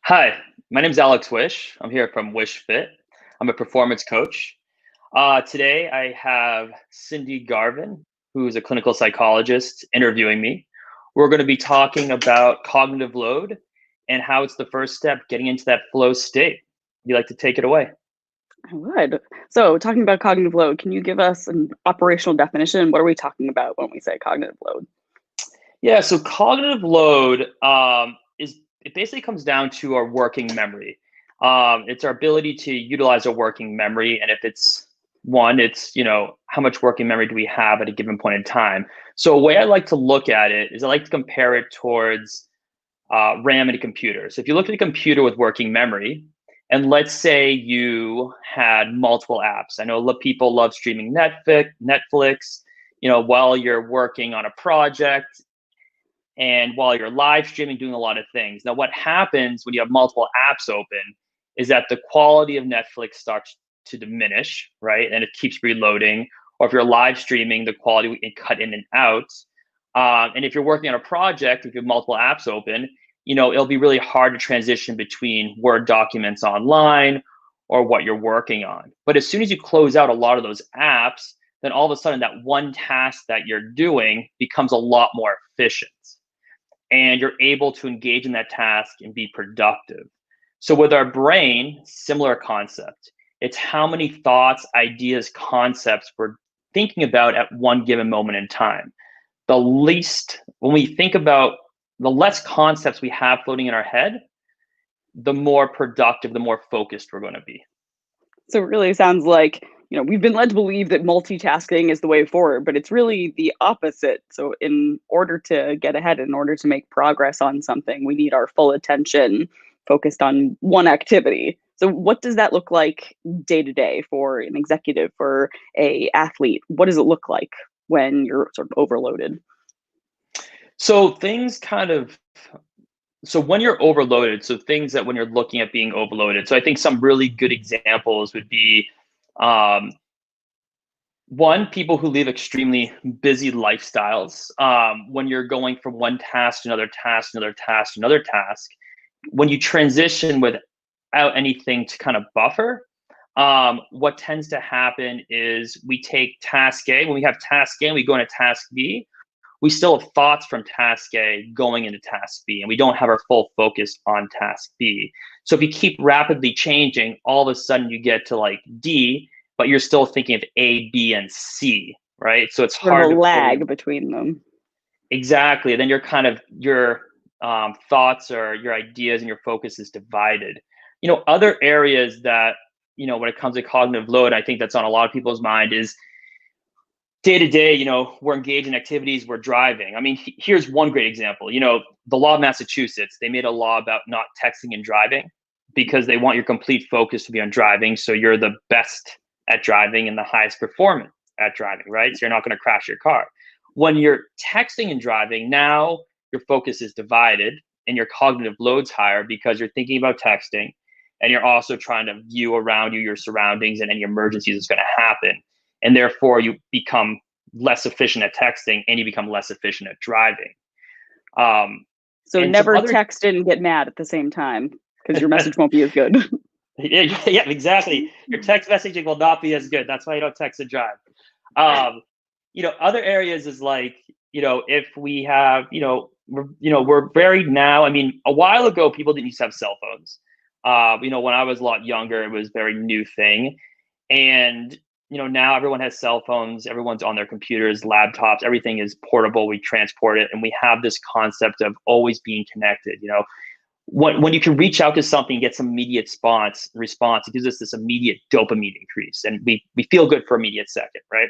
Hi, my name is Alex Wisch. I'm here from Wish Fit. I'm a performance coach. Today, I have Cindy Garvin, who is a clinical psychologist, interviewing me. We're going to be talking about cognitive load and how it's the first step getting into that flow state. Would you like to take it away? I would. So, talking about cognitive load, can you give us an operational definition? What are we talking about when we say cognitive load? Yeah, so cognitive load is it basically comes down to our working memory. It's our ability to utilize our working memory, and if it's one, it's how much working memory do we have at a given point in time. So a way I like to look at it is I like to compare it towards RAM in a computer. So if you look at a computer with working memory, and let's say you had multiple apps. I know people love streaming Netflix, while you're working on a project and while you're live streaming, doing a lot of things. Now, what happens when you have multiple apps open is that the quality of Netflix starts to diminish, right? And it keeps reloading. Or if you're live streaming, the quality will cut in and out. And if you're working on a project, if you have multiple apps open, it'll be really hard to transition between Word documents online or what you're working on. But as soon as you close out a lot of those apps, then all of a sudden that one task that you're doing becomes a lot more efficient and you're able to engage in that task and be productive. So with our brain, similar concept. It's how many thoughts, ideas, concepts we're thinking about at one given moment in time. The least, when we think about the less concepts we have floating in our head, the more productive, the more focused we're going to be. So, it really sounds like, we've been led to believe that multitasking is the way forward, but it's really the opposite. So, in order to get ahead, in order to make progress on something, we need our full attention focused on one activity. So, what does that look like day to day for an executive, for a athlete? What does it look like when you're sort of overloaded? So things kind of so when you're overloaded, so things that when you're looking at being overloaded, so I think some really good examples would be um, one, people who live extremely busy lifestyles. When you're going from one task to another task, another task, another task, when you transition without anything to kind of buffer, what tends to happen is we take task A. When we have task A and we go into task B, we still have thoughts from task A going into task B, and we don't have our full focus on task B. So if you keep rapidly changing, all of a sudden you get to like D, but you're still thinking of A, B, and C, right? So it's Sort of a hard to fully. lag between them. Exactly. Then you're kind of your thoughts or your ideas and your focus is divided. Other areas that when it comes to cognitive load, I think that's on a lot of people's mind is day to day. We're engaged in activities. We're driving. I mean, here's one great example. The law of Massachusetts. They made a law about not texting and driving because they want your complete focus to be on driving. So you're the best at driving and the highest performance at driving, right? So you're not going to crash your car. When you're texting and driving, now your focus is divided and your cognitive load's higher because you're thinking about texting and you're also trying to view around you your surroundings and any emergencies that's going to happen. And therefore, you become less efficient at texting and you become less efficient at driving. So, And some never other, text and get mad at the same time because your message won't be as good. yeah, exactly. Your text messaging will not be as good. That's why you don't text and drive. Um, other areas is like, if we have, we're very now. I mean, a while ago, people didn't used to have cell phones. When I was a lot younger, it was a very new thing. And, now everyone has cell phones, everyone's on their computers, laptops, everything is portable. We transport it. And we have this concept of always being connected. When you can reach out to something, get some immediate response, it gives us this immediate dopamine increase. And we feel good for an immediate second, right?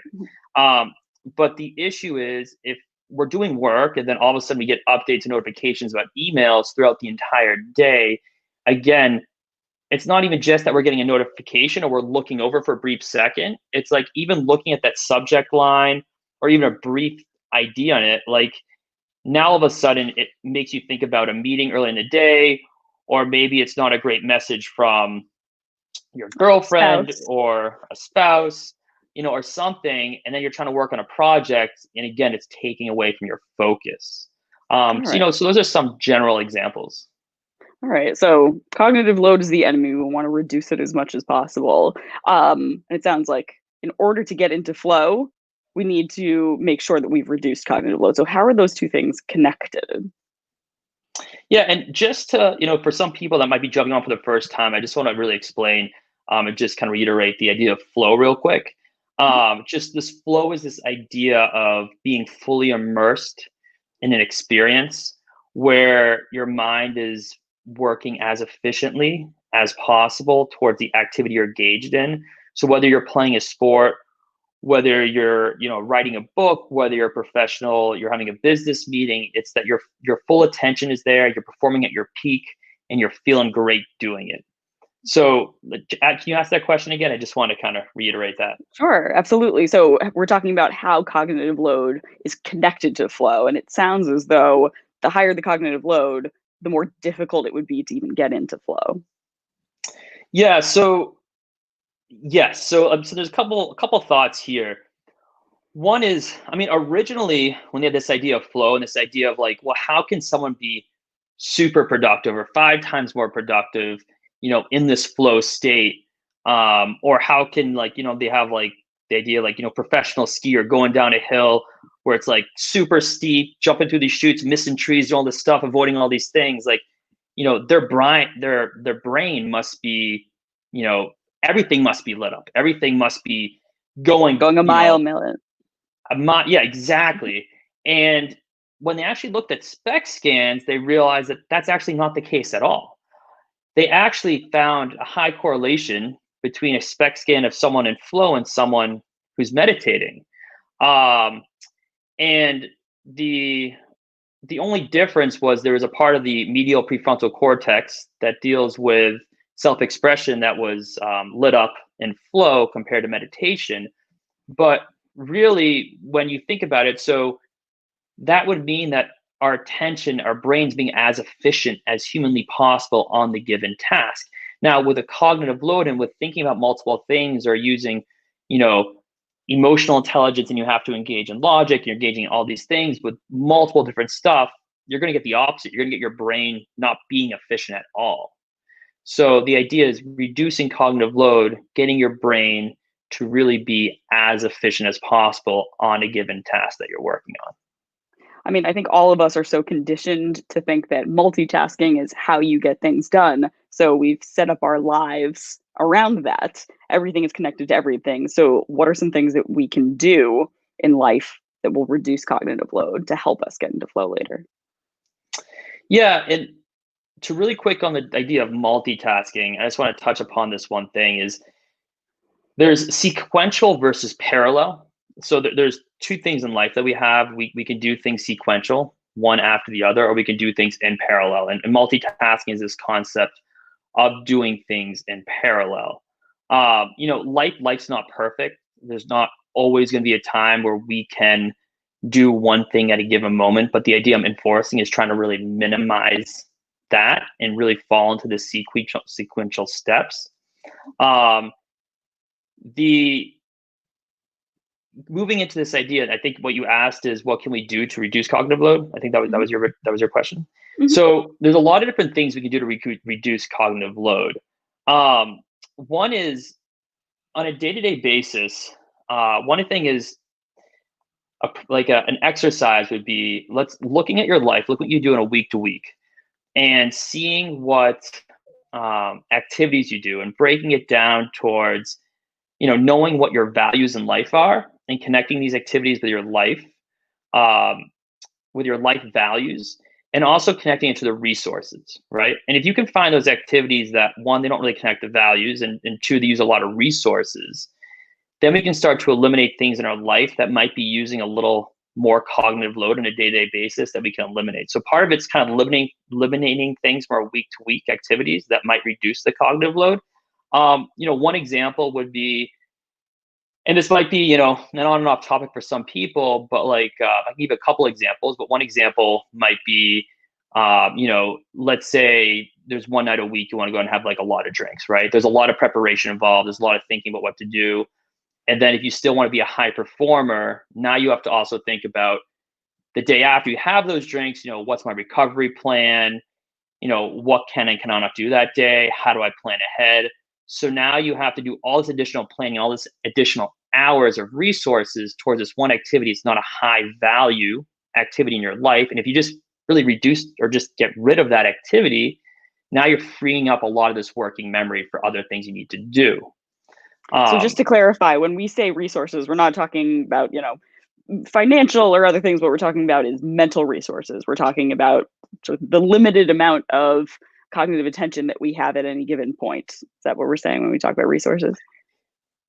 But the issue is if we're doing work and then all of a sudden we get updates and notifications about emails throughout the entire day, again, it's not even just that we're getting a notification or we're looking over for a brief second. It's like even looking at that subject line or even a brief idea on it, like now all of a sudden it makes you think about a meeting early in the day, or maybe it's not a great message from your girlfriend Spouse. or a spouse, or something, and then you're trying to work on a project, and again, it's taking away from your focus. All right. So those are some general examples. All right. So cognitive load is the enemy. We want to reduce it as much as possible. And it sounds like in order to get into flow, we need to make sure that we've reduced cognitive load. So how are those two things connected? Yeah, and just to, for some people that might be jumping on for the first time, I just want to really explain and just kind of reiterate the idea of flow real quick. Just this flow is this idea of being fully immersed in an experience where your mind is working as efficiently as possible towards the activity you're engaged in. So whether you're playing a sport, whether you're writing a book, whether you're a professional, you're having a business meeting, it's that your full attention is there, you're performing at your peak, and you're feeling great doing it. So can you ask that question again? I just want to kind of reiterate that. Sure, absolutely. So we're talking about how cognitive load is connected to flow. And it sounds as though the higher the cognitive load, the more difficult it would be to even get into flow. Yeah, so yes, so there's a couple thoughts here. One is, I mean, originally when they had this idea of flow and this idea of like, well, how can someone be super productive or 5 times more productive, in this flow state? Or how can, like, they have like the idea, like, professional skier going down a hill where it's like super steep, jumping through these chutes, missing trees, doing all this stuff, avoiding all these things. Like, their brain must be, you know, everything must be lit up. Everything must be going, Going a mile a minute. yeah, exactly. And when they actually looked at SPEC scans, they realized that that's actually not the case at all. They actually found a high correlation between a SPEC scan of someone in flow and someone who's meditating. Um, and the only difference was there was a part of the medial prefrontal cortex that deals with self-expression that was lit up in flow compared to meditation. But really, when you think about it, so that would mean that our attention, our brains being as efficient as humanly possible on the given task. Now, with a cognitive load and with thinking about multiple things or using, you know, emotional intelligence, and you have to engage in logic, you're engaging in all these things with multiple different stuff, you're going to get the opposite. You're going to get your brain not being efficient at all. So the idea is reducing cognitive load, getting your brain to really be as efficient as possible on a given task that you're working on. I mean, I think all of us are so conditioned to think that multitasking is how you get things done. So we've set up our lives around that. Everything is connected to everything. So, what are some things that we can do in life that will reduce cognitive load to help us get into flow later? Yeah, and to really quick on the idea of multitasking, I just want to touch upon this one thing is there's sequential versus parallel. So there's two things in life that we have. We can do things sequential, one after the other, or we can do things in parallel. And multitasking is this concept of doing things in parallel. Life's not perfect. There's not always going to be a time where we can do one thing at a given moment. But the idea I'm enforcing is trying to really minimize that and really fall into the sequential steps. Um, the Moving into this idea, I think what you asked is what can we do to reduce cognitive load? I think that was your question. Mhm. So there's a lot of different things we can do to reduce cognitive load. One is on a day-to-day basis. One thing is an exercise would be let's looking at your life, look what you do in a week to week, and seeing what activities you do, and breaking it down towards knowing what your values in life are and connecting these activities um, with your life values, and also connecting it to the resources, right? And if you can find those activities that, one, they don't really connect the values, and two, they use a lot of resources, then we can start to eliminate things in our life that might be using a little more cognitive load on a day-to-day basis that we can eliminate. So part of it's kind of eliminating things from our week-to-week activities that might reduce the cognitive load. One example would be, and this might be, not on and off topic for some people, but like I can give a couple examples. But one example might be, let's say there's one night a week you want to go and have like a lot of drinks, right? There's a lot of preparation involved. There's a lot of thinking about what to do. And then if you still want to be a high performer, now you have to also think about the day after you have those drinks, what's my recovery plan? what can and cannot do that day? How do I plan ahead? So now you have to do all this additional planning, all this additional hours of resources towards this one activity. It's not a high value activity in your life. And if you just really reduce or just get rid of that activity, now you're freeing up a lot of this working memory for other things you need to do. So just to clarify, when we say resources, we're not talking about, financial or other things. What we're talking about is mental resources. We're talking about the limited amount of cognitive attention that we have at any given point. Is that what we're saying when we talk about resources?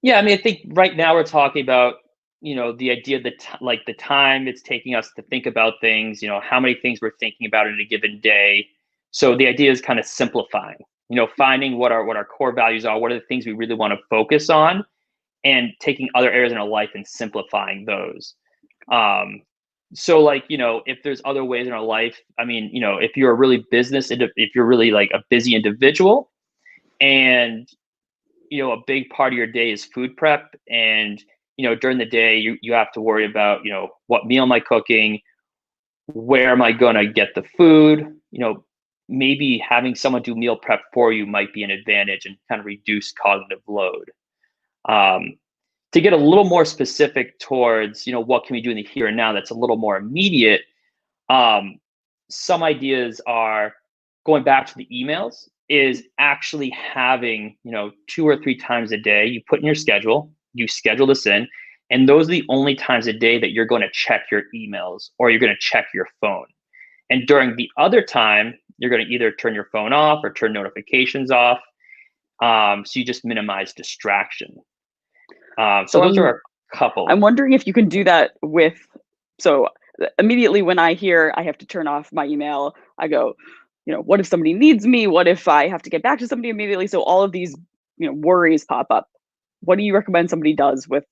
Yeah, I mean, I think right now we're talking about, the idea that like the time it's taking us to think about things, how many things we're thinking about in a given day. So the idea is kind of simplifying, finding what our core values are, what are the things we really want to focus on, and taking other areas in our life and simplifying those. So like, if there's other ways in our life, I mean, if you're a really if you're really like a busy individual, and a big part of your day is food prep, and during the day you have to worry about what meal am I cooking, where am I going to get the food, maybe having someone do meal prep for you might be an advantage and kind of reduce cognitive load. To get a little more specific towards what can we do in the here and now that's a little more immediate, some ideas are going back to the emails, is actually having 2 or 3 times a day you put in your schedule, you schedule this in, and those are the only times a day that you're going to check your emails or you're going to check your phone. And during the other time, you're going to either turn your phone off or turn notifications off. So you just minimize distraction. So those are a couple. I'm wondering if you can do that with, so immediately when I hear I have to turn off my email, I go, what if somebody needs me? What if I have to get back to somebody immediately? So all of these, worries pop up. What do you recommend somebody does with,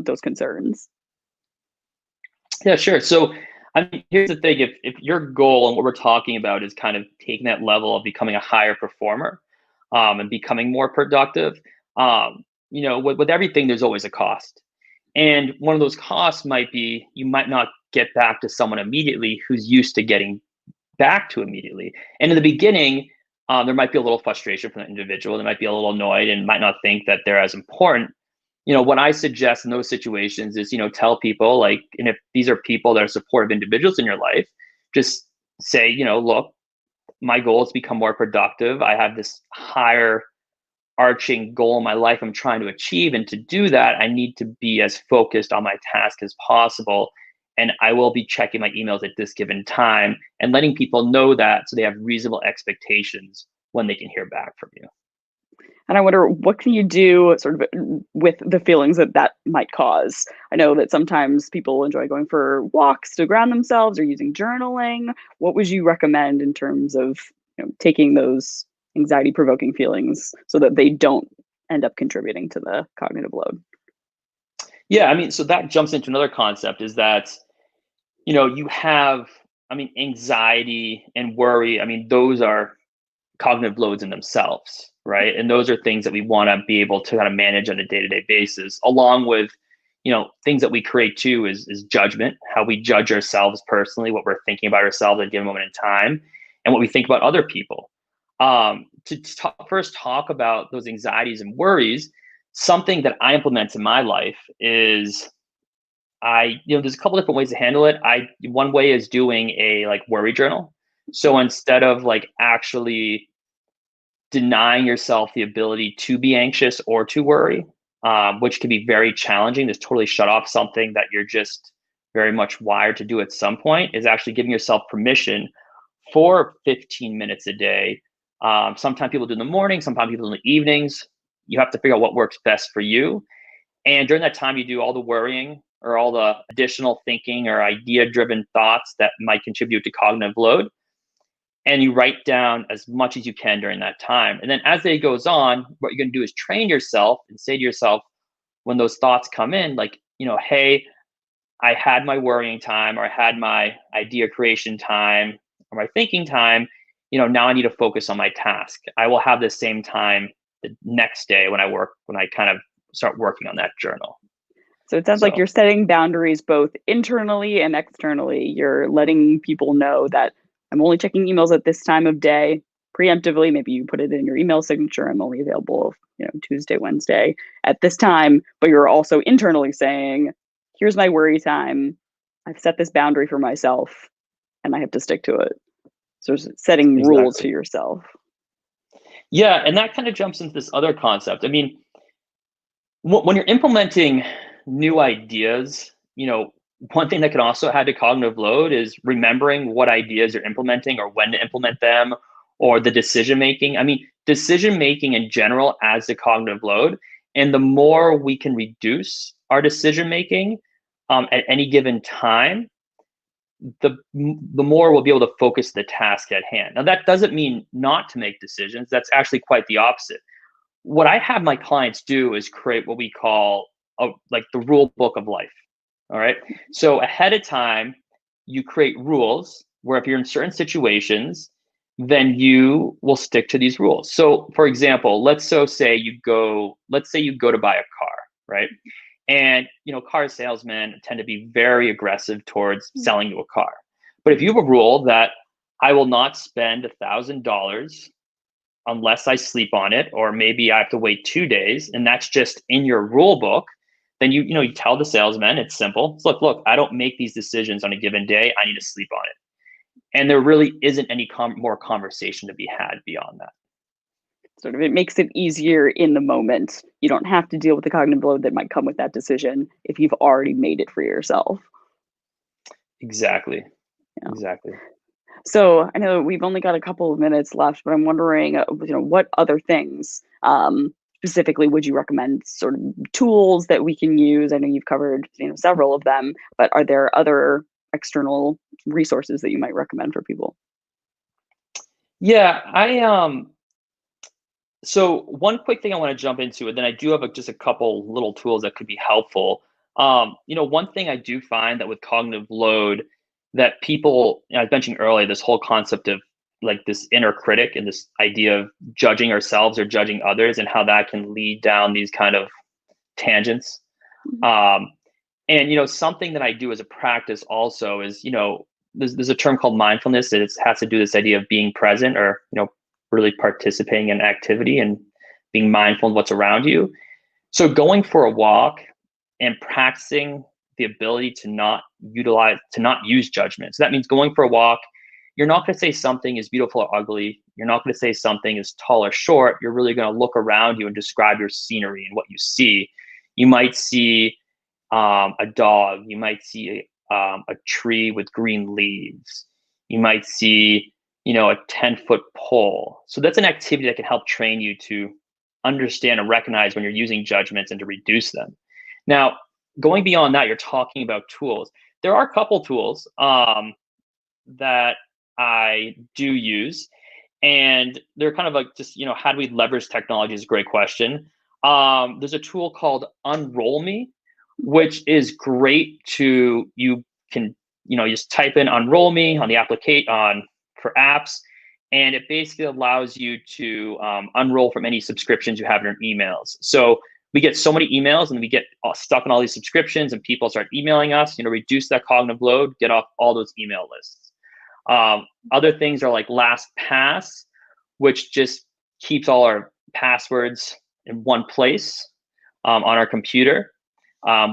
those concerns? Yeah, sure. So I mean, here's the thing: if your goal and what we're talking about is kind of taking that level of becoming a higher performer, and becoming more productive, with everything, there's always a cost. And one of those costs might be you might not get back to someone immediately who's used to getting back to immediately. And in the beginning, there might be a little frustration from the individual. They might be a little annoyed and might not think that they're as important. What I suggest in those situations is, tell people, like, and if these are people that are supportive individuals in your life, just say, look, my goal is to become more productive. I have this higher arching goal in my life I'm trying to achieve. And to do that, I need to be as focused on my task as possible. And I will be checking my emails at this given time, and letting people know that so they have reasonable expectations when they can hear back from you. And I wonder, what can you do sort of with the feelings that might cause? I know that sometimes people enjoy going for walks to ground themselves or using journaling. What would you recommend in terms of taking those anxiety provoking feelings so that they don't end up contributing to the cognitive load? Yeah, I mean, so that jumps into another concept, is that, you have, I mean, anxiety and worry. I mean, those are cognitive loads in themselves, right? And those are things that we want to be able to kind of manage on a day-to-day basis, along with, things that we create too is judgment, how we judge ourselves personally, what we're thinking about ourselves at a given moment in time, and what we think about other people. First talk about those anxieties and worries, something that I implement in my life is there's a couple different ways to handle it. One way is doing a like worry journal. So instead of like actually denying yourself the ability to be anxious or to worry, which can be very challenging, to totally shut off something that you're just very much wired to do at some point, is actually giving yourself permission for 15 minutes a day. Sometimes people do in the morning, sometimes people do in the evenings. You have to figure out what works best for you. And during that time, you do all the worrying or all the additional thinking or idea-driven thoughts that might contribute to cognitive load. And you write down as much as you can during that time. And then as the day goes on, what you're going to do is train yourself and say to yourself, when those thoughts come in, like, hey, I had my worrying time, or I had my idea creation time, or my thinking time. Now I need to focus on my task. I will have the same time the next day when I kind of start working on that journal. So it sounds like you're setting boundaries both internally and externally. You're letting people know that I'm only checking emails at this time of day. Preemptively, maybe you put it in your email signature. I'm only available, Tuesday, Wednesday at this time. But you're also internally saying, here's my worry time. I've set this boundary for myself and I have to stick to it. So setting rules for Exactly. yourself. Yeah, and that kind of jumps into this other concept. I mean, when you're implementing new ideas, one thing that can also add to cognitive load is remembering what ideas you're implementing or when to implement them, or the decision making. I mean, decision making in general adds to cognitive load. And the more we can reduce our decision making at any given time, the more we'll be able to focus the task at hand. Now, that doesn't mean not to make decisions. That's actually quite the opposite. What I have my clients do is create what we call like the rule book of life. All right. So ahead of time, you create rules where if you're in certain situations, then you will stick to these rules. So for example, let's say you go to buy a car, right? And car salesmen tend to be very aggressive towards selling you a car. But if you have a rule that I will not spend $1,000 unless I sleep on it, or maybe I have to wait 2 days, and that's just in your rule book, then you tell the salesman, it's simple. It's, look, I don't make these decisions on a given day. I need to sleep on it. And there really isn't any more conversation to be had beyond that. Sort of, it makes it easier in the moment. You don't have to deal with the cognitive load that might come with that decision if you've already made it for yourself. Exactly. Yeah. Exactly. So I know we've only got a couple of minutes left, but I'm wondering, what other things specifically would you recommend, sort of tools that we can use? I know you've covered, several of them, but are there other external resources that you might recommend for people? Yeah, so one quick thing I want to jump into, and then I do have just a couple little tools that could be helpful. One thing I do find that with cognitive load that people, I mentioned earlier, this whole concept of like this inner critic and this idea of judging ourselves or judging others, and how that can lead down these kind of tangents. Um, and something that I do as a practice also is, there's a term called mindfulness that has to do this idea of being present, or really participating in activity and being mindful of what's around you. So going for a walk and practicing the ability to not use judgment. So that means going for a walk, you're not going to say something is beautiful or ugly. You're not going to say something is tall or short. You're really going to look around you and describe your scenery and what you see. You might see a dog. You might see a tree with green leaves. You might see, a 10-foot pole. So that's an activity that can help train you to understand and recognize when you're using judgments and to reduce them. Now, going beyond that, you're talking about tools. There are a couple tools that I do use, and they're kind of like just, how do we leverage technology is a great question. There's a tool called Unroll Me, which is great you can, just type in Unroll Me on the application for apps, and it basically allows you to unroll from any subscriptions you have in your emails. So we get so many emails and we get stuck in all these subscriptions, and people start emailing us, reduce that cognitive load, get off all those email lists. Other things are like LastPass, which just keeps all our passwords in one place on our computer,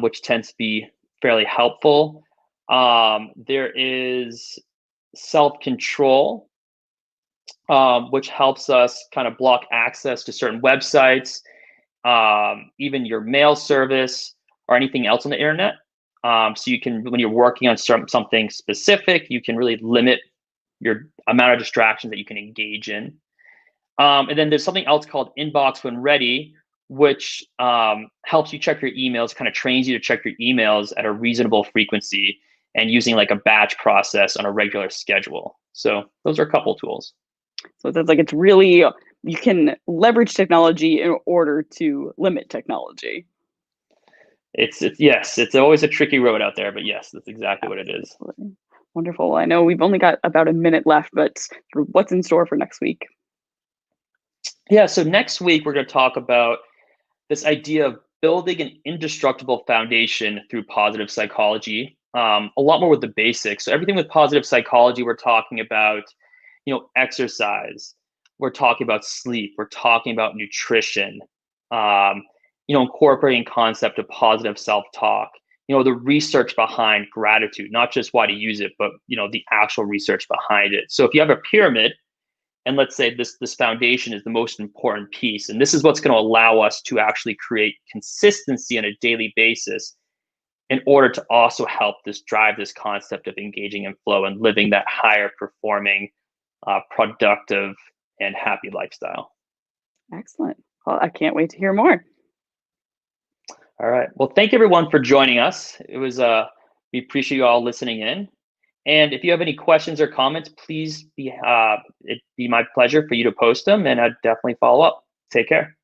which tends to be fairly helpful. There is Self-Control, which helps us kind of block access to certain websites, even your mail service or anything else on the internet. So you can, when you're working on something specific, you can really limit your amount of distractions that you can engage in. And then there's something else called Inbox When Ready, which helps you check your emails, kind of trains you to check your emails at a reasonable frequency and using like a batch process on a regular schedule. So those are a couple tools. So it sounds like it's really, you can leverage technology in order to limit technology. Yes, it's always a tricky road out there, but yes, that's exactly what it is. Wonderful. I know we've only got about a minute left, but what's in store for next week? Yeah, so next week we're going to talk about this idea of building an indestructible foundation through positive psychology. a lot more with the basics. So everything with positive psychology, we're talking about, exercise. We're talking about sleep. We're talking about nutrition. Um, incorporating concept of positive self-talk. The research behind gratitude, not just why to use it, but the actual research behind it. So if you have a pyramid, and let's say this foundation is the most important piece, and this is what's going to allow us to actually create consistency on a daily basis in order to also help this drive this concept of engaging in flow and living that higher performing, productive, and happy lifestyle. Excellent. Well, I can't wait to hear more. All right. Well, thank you everyone for joining us. It was we appreciate you all listening in. And if you have any questions or comments, please it'd be my pleasure for you to post them, and I'd definitely follow up. Take care.